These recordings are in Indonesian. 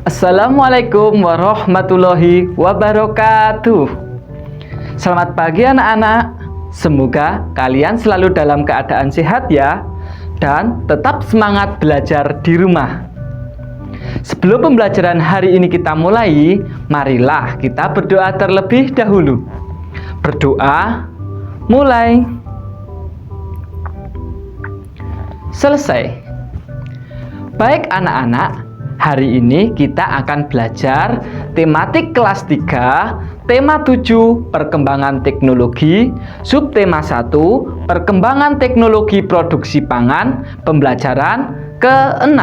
Assalamualaikum warahmatullahi wabarakatuh. Selamat pagi anak-anak. Semoga kalian selalu dalam keadaan sehat ya, dan tetap semangat belajar di rumah. Sebelum pembelajaran hari ini kita mulai, marilah kita berdoa terlebih dahulu. Berdoa, mulai. Selesai. Baik anak-anak, hari ini kita akan belajar tematik kelas 3, tema 7, perkembangan teknologi, subtema 1, perkembangan teknologi produksi pangan, pembelajaran ke-6.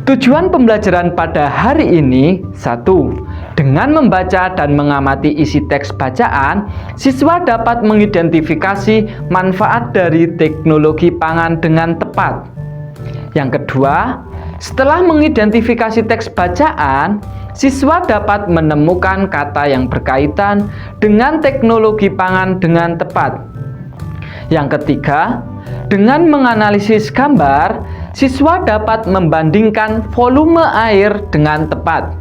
Tujuan pembelajaran pada hari ini: 1. Dengan membaca dan mengamati isi teks bacaan, siswa dapat mengidentifikasi manfaat dari teknologi pangan dengan tepat. Yang kedua, setelah mengidentifikasi teks bacaan, siswa dapat menemukan kata yang berkaitan dengan teknologi pangan dengan tepat. Yang ketiga, dengan menganalisis gambar, siswa dapat membandingkan volume air dengan tepat.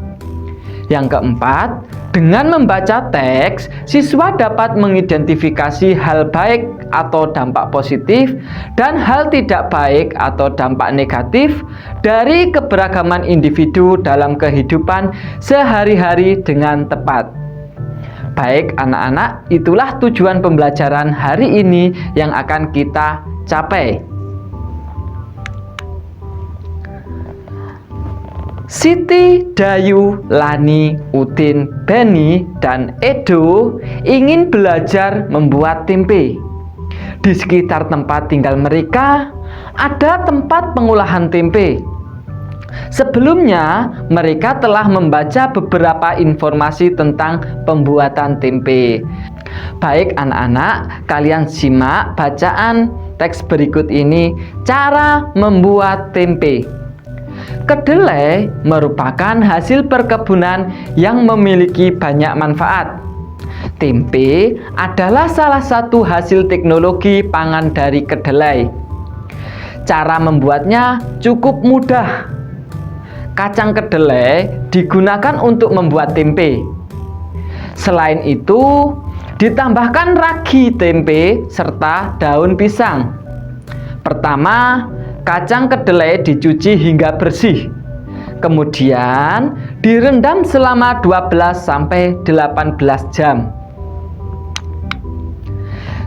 Yang keempat, dengan membaca teks, siswa dapat mengidentifikasi hal baik atau dampak positif dan hal tidak baik atau dampak negatif dari keberagaman individu dalam kehidupan sehari-hari dengan tepat. Baik anak-anak, itulah tujuan pembelajaran hari ini yang akan kita capai. Siti, Dayu, Lani, Udin, Beni, dan Edo ingin belajar membuat tempe. Di sekitar tempat tinggal mereka ada tempat pengolahan tempe. Sebelumnya, mereka telah membaca beberapa informasi tentang pembuatan tempe. Baik anak-anak, kalian simak bacaan teks berikut ini, cara membuat tempe. Kedelai merupakan hasil perkebunan yang memiliki banyak manfaat. Tempe adalah salah satu hasil teknologi pangan dari kedelai. Cara membuatnya cukup mudah. Kacang kedelai digunakan untuk membuat tempe. Selain itu, ditambahkan ragi tempe serta daun pisang. Pertama, kacang kedelai dicuci hingga bersih. Kemudian direndam selama 12-18 jam.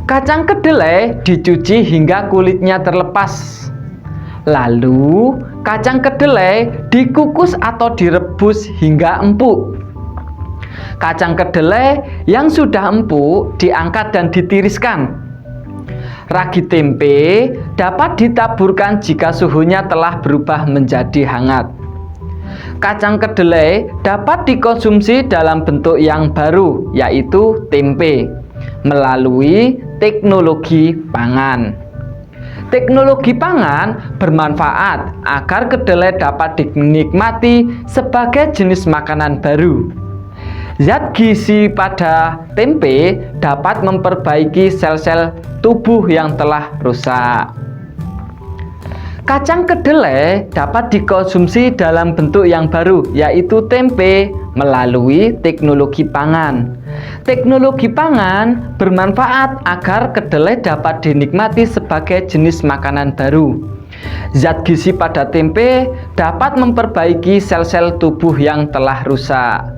Kacang kedelai dicuci hingga kulitnya terlepas. Lalu, kacang kedelai dikukus atau direbus hingga empuk. Kacang kedelai yang sudah empuk diangkat dan ditiriskan. Ragi tempe dapat ditaburkan jika suhunya telah berubah menjadi hangat. Kacang kedelai dapat dikonsumsi dalam bentuk yang baru, yaitu tempe, melalui teknologi pangan. Teknologi pangan bermanfaat agar kedelai dapat dinikmati sebagai jenis makanan baru. Zat gizi pada tempe dapat memperbaiki sel-sel tubuh yang telah rusak. Kacang kedelai dapat dikonsumsi dalam bentuk yang baru, yaitu tempe, melalui teknologi pangan. Teknologi pangan bermanfaat agar kedelai dapat dinikmati sebagai jenis makanan baru. Zat gizi pada tempe dapat memperbaiki sel-sel tubuh yang telah rusak.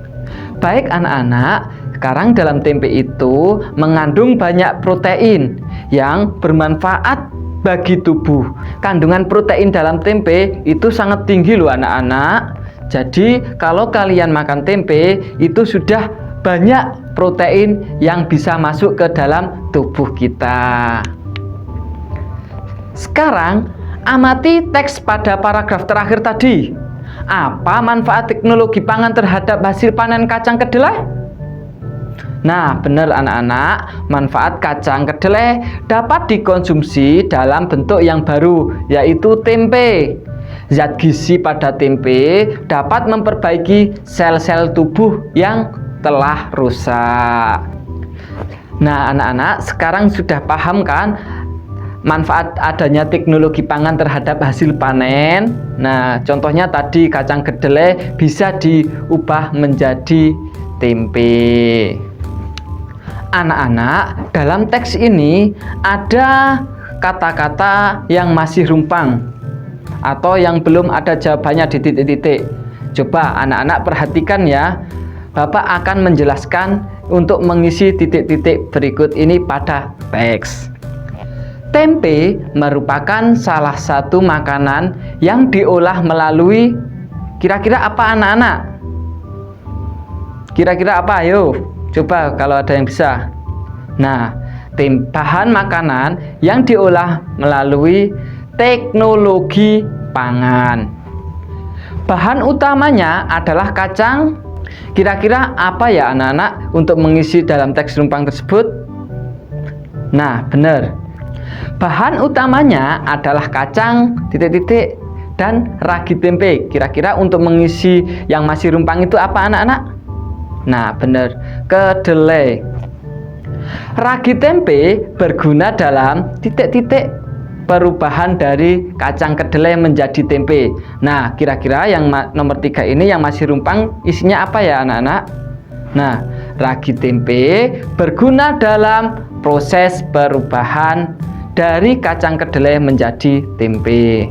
Baik anak-anak, sekarang dalam tempe itu mengandung banyak protein yang bermanfaat bagi tubuh. Kandungan protein dalam tempe itu sangat tinggi loh anak-anak. Jadi kalau kalian makan tempe itu sudah banyak protein yang bisa masuk ke dalam tubuh kita. Sekarang amati teks pada paragraf terakhir tadi. Apa manfaat teknologi pangan terhadap hasil panen kacang kedelai? Nah, benar anak-anak, manfaat kacang kedelai dapat dikonsumsi dalam bentuk yang baru, yaitu tempe. Zat gizi pada tempe dapat memperbaiki sel-sel tubuh yang telah rusak. Nah, anak-anak sekarang sudah paham kan manfaat adanya teknologi pangan terhadap hasil panen. Nah, contohnya tadi kacang kedelai bisa diubah menjadi tempe. Anak-anak, dalam teks ini ada kata-kata yang masih rumpang atau yang belum ada jawabannya di titik-titik. Coba anak-anak perhatikan ya. Bapak akan menjelaskan untuk mengisi titik-titik berikut ini pada teks. Tempe merupakan salah satu makanan yang diolah melalui kira-kira apa anak-anak? Kira-kira apa? Ayo, coba kalau ada yang bisa. Nah, bahan makanan yang diolah melalui teknologi pangan. Bahan utamanya adalah kacang. Kira-kira apa ya anak-anak untuk mengisi dalam teks rumpang tersebut? Nah, benar. Bahan utamanya adalah kacang, titik-titik, dan ragi tempe. Kira-kira untuk mengisi yang masih rumpang itu apa anak-anak? Nah, benar. Kedelai. Ragi tempe berguna dalam titik-titik perubahan dari kacang kedelai menjadi tempe. Nah, kira-kira yang nomor 3 ini yang masih rumpang isinya apa ya anak-anak? Nah, ragi tempe berguna dalam proses perubahan dari kacang kedelai menjadi tempe.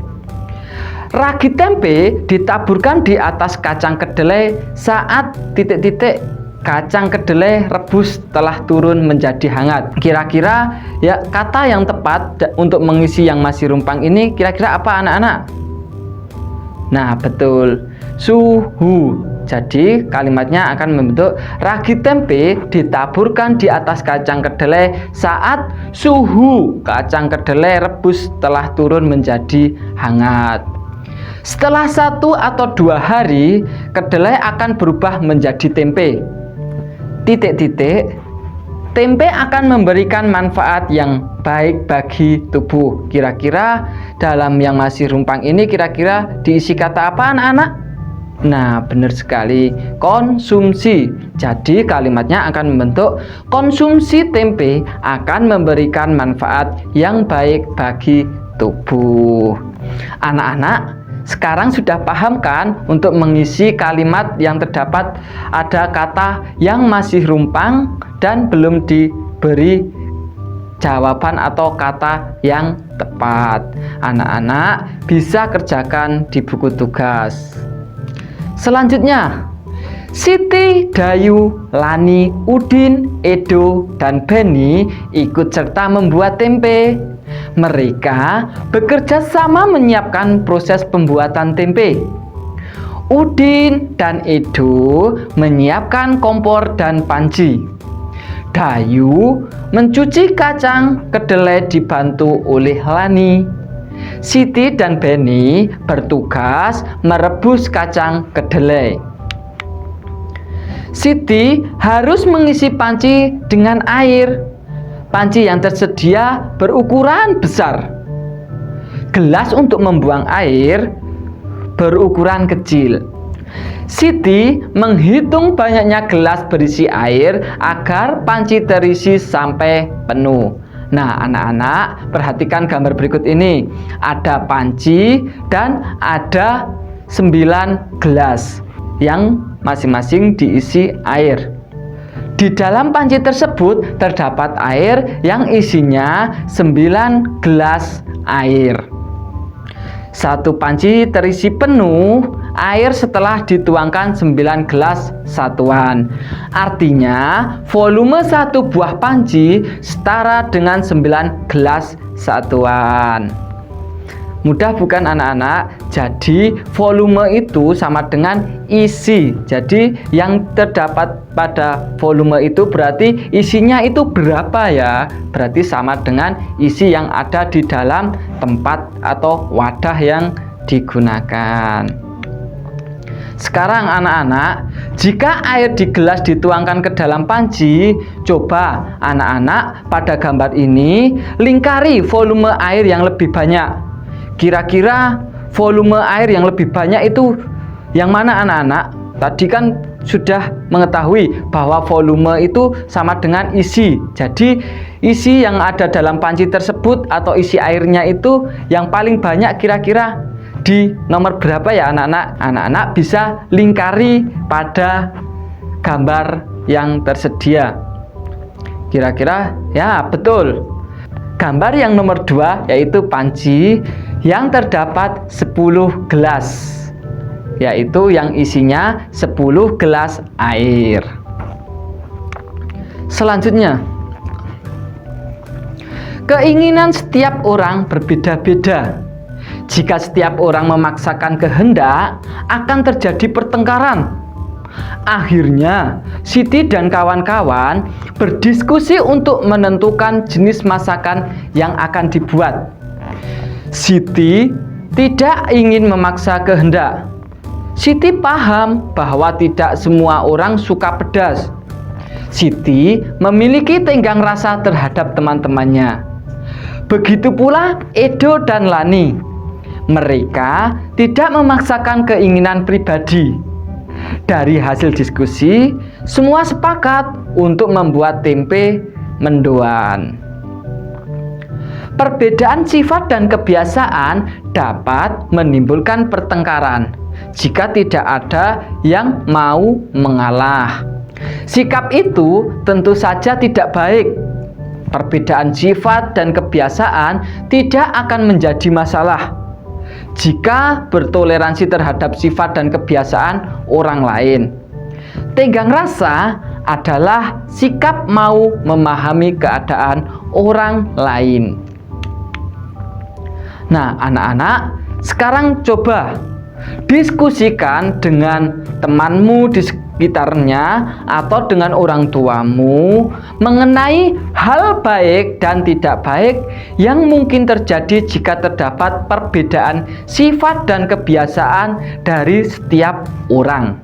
Ragi tempe ditaburkan di atas kacang kedelai saat titik-titik kacang kedelai rebus telah turun menjadi hangat. Kira-kira ya kata yang tepat untuk mengisi yang masih rumpang ini kira-kira apa anak-anak? Nah, betul. Suhu. Jadi kalimatnya akan membentuk ragi tempe ditaburkan di atas kacang kedelai saat suhu kacang kedelai rebus telah turun menjadi hangat. Setelah 1 atau 2 hari, kedelai akan berubah menjadi tempe. Titik-titik, tempe akan memberikan manfaat yang baik bagi tubuh. Kira-kira dalam yang masih rumpang ini kira-kira diisi kata apa anak-anak? Nah, benar sekali, konsumsi. Jadi kalimatnya akan membentuk konsumsi tempe akan memberikan manfaat yang baik bagi tubuh. Anak-anak, sekarang sudah paham kan untuk mengisi kalimat yang terdapat ada kata yang masih rumpang dan belum diberi jawaban atau kata yang tepat. Anak-anak bisa kerjakan di buku tugas. Selanjutnya, Siti, Dayu, Lani, Udin, Edo, dan Beni ikut serta membuat tempe. Mereka bekerja sama menyiapkan proses pembuatan tempe. Udin dan Edo menyiapkan kompor dan panci. Dayu mencuci kacang kedelai dibantu oleh Lani. Siti dan Beni bertugas merebus kacang kedelai. Siti harus mengisi panci dengan air. Panci yang tersedia berukuran besar. Gelas untuk membuang air berukuran kecil. Siti menghitung banyaknya gelas berisi air agar panci terisi sampai penuh. Nah, anak-anak perhatikan gambar berikut ini. Ada panci dan ada 9 gelas yang masing-masing diisi air. Di dalam panci tersebut terdapat air yang isinya 9 gelas air. Satu panci terisi penuh air setelah dituangkan 9 gelas satuan. Artinya volume satu buah panci setara dengan 9 gelas satuan. Mudah bukan anak-anak? Jadi volume itu sama dengan isi. Jadi yang terdapat pada volume itu berarti isinya itu berapa ya? Berarti sama dengan isi yang ada di dalam tempat atau wadah yang digunakan. Sekarang anak-anak, jika air di gelas dituangkan ke dalam panci, coba anak-anak pada gambar ini lingkari volume air yang lebih banyak. Kira-kira volume air yang lebih banyak itu yang mana anak-anak? Tadi kan sudah mengetahui bahwa volume itu sama dengan isi. Jadi isi yang ada dalam panci tersebut atau isi airnya itu yang paling banyak kira-kira di nomor berapa ya anak-anak? Anak-anak bisa lingkari pada gambar yang tersedia. Kira-kira ya betul. Gambar yang nomor 2 yaitu panci yang terdapat 10 gelas, yaitu yang isinya 10 gelas air. Selanjutnya, keinginan setiap orang berbeda-beda. Jika setiap orang memaksakan kehendak, akan terjadi pertengkaran. Akhirnya, Siti dan kawan-kawan berdiskusi untuk menentukan jenis masakan yang akan dibuat. Siti tidak ingin memaksa kehendak. Siti paham bahwa tidak semua orang suka pedas. Siti memiliki tenggang rasa terhadap teman-temannya. Begitu pula Edo dan Lani. Mereka tidak memaksakan keinginan pribadi. Dari hasil diskusi, semua sepakat untuk membuat tempe mendoan. Perbedaan sifat dan kebiasaan dapat menimbulkan pertengkaran jika tidak ada yang mau mengalah. Sikap itu tentu saja tidak baik. Perbedaan sifat dan kebiasaan tidak akan menjadi masalah jika bertoleransi terhadap sifat dan kebiasaan orang lain. Tenggang rasa adalah sikap mau memahami keadaan orang lain. Nah, anak-anak, sekarang coba diskusikan dengan temanmu di sekitarnya atau dengan orang tuamu mengenai hal baik dan tidak baik yang mungkin terjadi jika terdapat perbedaan sifat dan kebiasaan dari setiap orang.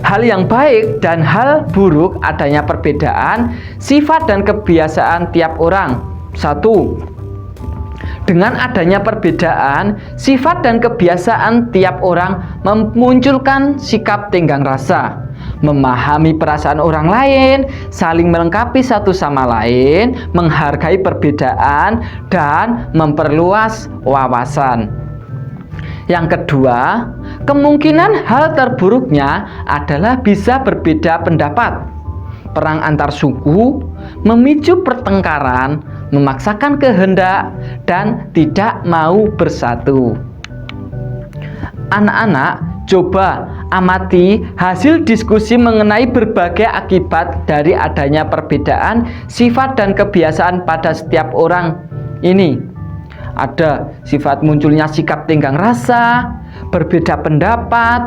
Hal yang baik dan hal buruk adanya perbedaan sifat dan kebiasaan tiap orang. 1. Dengan adanya perbedaan sifat dan kebiasaan tiap orang memunculkan sikap tenggang rasa, memahami perasaan orang lain, saling melengkapi satu sama lain, menghargai perbedaan, dan memperluas wawasan. Yang kedua, kemungkinan hal terburuknya adalah bisa berbeda pendapat. Perang antar suku memicu pertengkaran, memaksakan kehendak, dan tidak mau bersatu. Anak-anak, coba amati hasil diskusi mengenai berbagai akibat dari adanya perbedaan sifat dan kebiasaan pada setiap orang ini. Ada sifat munculnya sikap tenggang rasa, berbeda pendapat,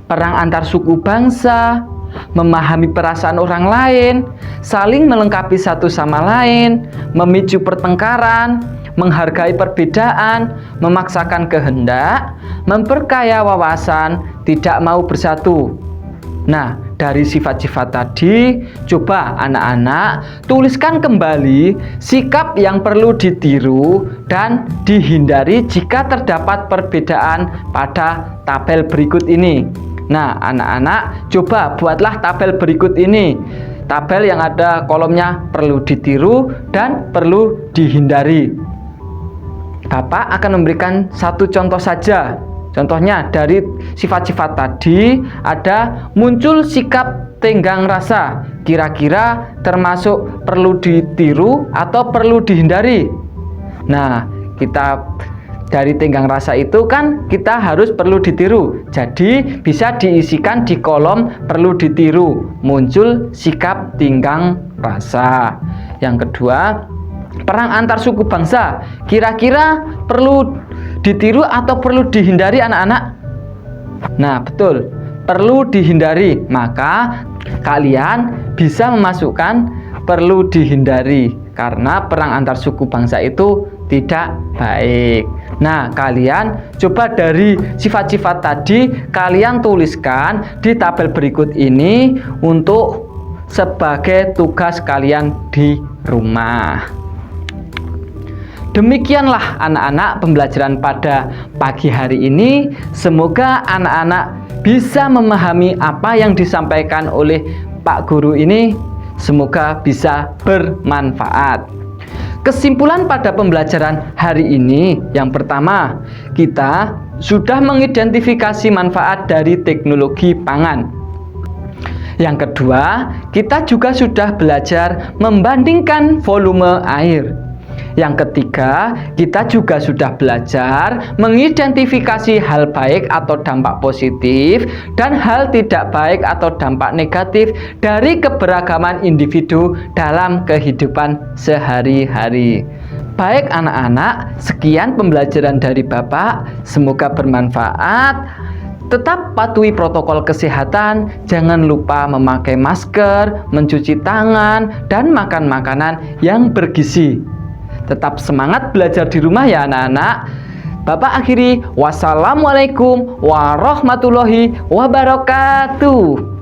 perang antar suku bangsa, memahami perasaan orang lain, saling melengkapi satu sama lain, memicu pertengkaran, menghargai perbedaan, memaksakan kehendak, memperkaya wawasan, tidak mau bersatu. Nah, dari sifat-sifat tadi, coba anak-anak tuliskan kembali sikap yang perlu ditiru dan dihindari jika terdapat perbedaan pada tabel berikut ini. Nah, anak-anak coba buatlah tabel berikut ini. Tabel yang ada kolomnya perlu ditiru dan perlu dihindari. Bapak akan memberikan satu contoh saja. Contohnya dari sifat-sifat tadi ada muncul sikap tenggang rasa. Kira-kira termasuk perlu ditiru atau perlu dihindari? Nah, kita dari tenggang rasa itu kan kita harus perlu ditiru. Jadi bisa diisikan di kolom perlu ditiru. Muncul sikap tenggang rasa. Yang kedua, perang antar suku bangsa. Kira-kira perlu ditiru atau perlu dihindari anak-anak? Nah, betul. Perlu dihindari. Maka kalian bisa memasukkan perlu dihindari karena perang antar suku bangsa itu tidak baik. Nah, kalian coba dari sifat-sifat tadi kalian tuliskan di tabel berikut ini untuk sebagai tugas kalian di rumah. Demikianlah anak-anak pembelajaran pada pagi hari ini. Semoga anak-anak bisa memahami apa yang disampaikan oleh Pak Guru ini. Semoga bisa bermanfaat. Kesimpulan pada pembelajaran hari ini, yang pertama, kita sudah mengidentifikasi manfaat dari teknologi pangan. Yang kedua, kita juga sudah belajar membandingkan volume air. Yang ketiga, kita juga sudah belajar mengidentifikasi hal baik atau dampak positif dan hal tidak baik atau dampak negatif dari keberagaman individu dalam kehidupan sehari-hari. Baik anak-anak, sekian pembelajaran dari Bapak, semoga bermanfaat. Tetap patuhi protokol kesehatan, jangan lupa memakai masker, mencuci tangan, dan makan makanan yang bergizi. Tetap semangat belajar di rumah ya anak-anak. Bapak akhiri, wassalamualaikum warahmatullahi wabarakatuh.